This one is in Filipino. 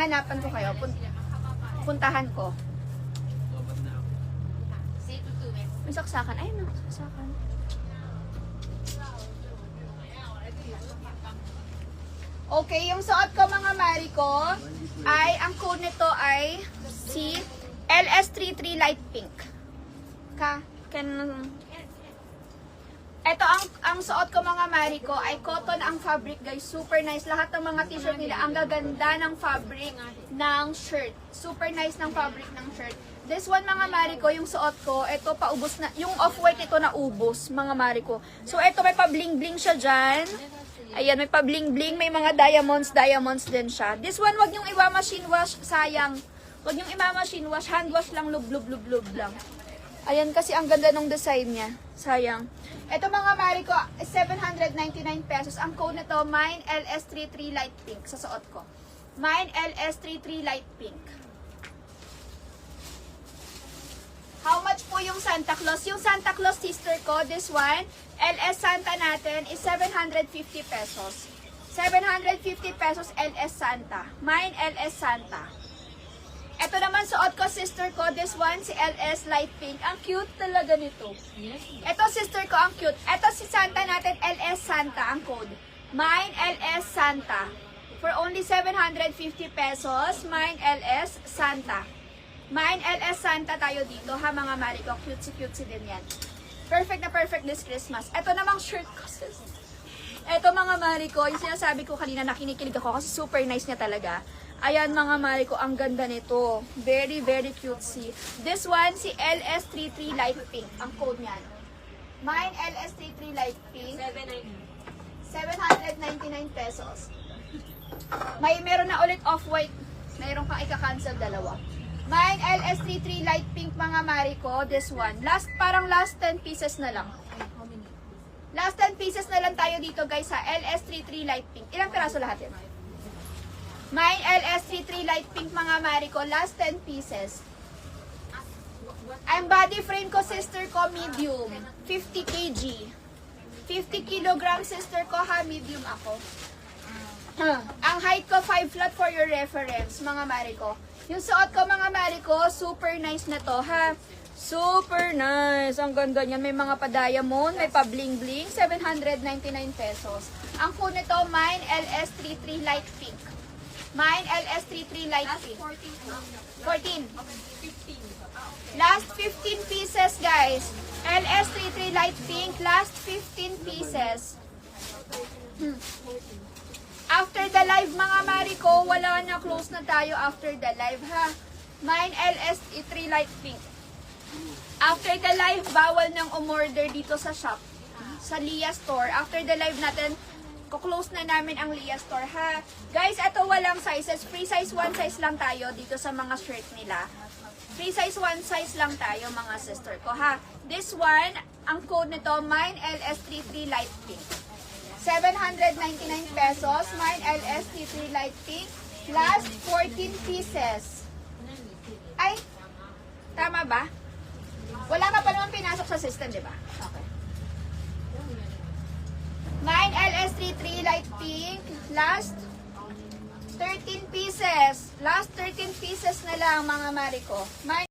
hahanapan ko kayo. Puntahan ko. May saksakan. Ay, no, saksakan. Okay, yung suot ko mga mari ko, ay, ang code nito ay si LS33 Light Pink. Ito ang suot ko mga mari ko ay cotton ang fabric guys. Super nice. Lahat ng mga t-shirt nila ang gaganda ng fabric ng shirt. Super nice ng fabric ng shirt. This one mga mari ko, yung suot ko, ito paubos na. Yung off-white ito na ubos mga mari ko. So ito may pa-bling-bling siya dyan. Ayan, may pa-bling-bling. May mga diamonds din siya. This one, wag niyong iwa-machine wash. Sayang. Wag niyong iwa-machine wash. Hand wash lang. Lub lang. Ayan, kasi ang ganda ng design niya. Sayang. Ito mga mari ko, 799 pesos. Ang code nito, mine LS33 Light Pink. Sa suot ko. Mine LS33 Light Pink. How much po yung Santa Claus? Yung Santa Claus sister ko, this one, LS Santa natin is 750 pesos. 750 pesos LS Santa. Mine LS Santa. Ito naman suot ko, sister ko, this one, si LS Light Pink. Ang cute talaga nito. Ito sister ko, ang cute. Ito si Santa natin, LS Santa, ang code. Mine LS Santa. For only 750 pesos, mine LS Santa. Mine LS Santa tayo dito ha mga mari ko. Cutesy din yan. Perfect na perfect this Christmas. Ito namang shirt ko sis. Ito mga mari ko, yung sinasabi ko kanina na kinikilig ako kasi super nice niya talaga. Ayan mga mari ko, ang ganda nito. Very cutesy. This one, si LS33 Light Pink. Ang code niyan. Mine LS33 Light Pink. 799 pesos. Meron na ulit off-white. Mayroon kang ika-cancel dalawa. Mine LS33 Light Pink mga mari ko. This one. Parang last 10 pieces na lang. Last 10 pieces na lang tayo dito guys sa LS33 Light Pink. Ilang piraso lahat yan? Mine LS33 Light Pink mga mari ko. Last 10 pieces. Ang body frame ko sister ko medium. 50 kg. 50 kilogram sister ko ha. Medium ako. Ang height ko 5 flat for your reference mga mari ko. Yung suot ko mga mari ko, super nice na to ha. Super nice. Ang ganda niyan. May mga pa-diamond, may pa-bling-bling. 799 pesos. Ang code nito, mine LS33 Light Pink. Mine LS33 Light Pink. 14. Last 15 pieces guys. LS33 Light Pink. Last 15 pieces. After the live mga mari ko, wala na, close na tayo after the live ha. Mine LS33 Light Pink. After the live, bawal nang umorder dito sa shop. Sa Lia Store. After the live natin, kuklose na namin ang Lia Store ha. Guys, ito walang sizes. Free size 1 size lang tayo dito sa mga shirt nila. Free size 1 size lang tayo mga sister ko ha. This one, ang code nito, mine LS33 Light Pink. 799 pesos. Mine LS33 Light Pink. Last 14 pieces. Ay, tama ba? Wala ka pa naman pinasok sa system, di ba? Okay. Mine LS33 Light Pink. Last 13 pieces. Last 13 pieces na lang mga mari ko. Mine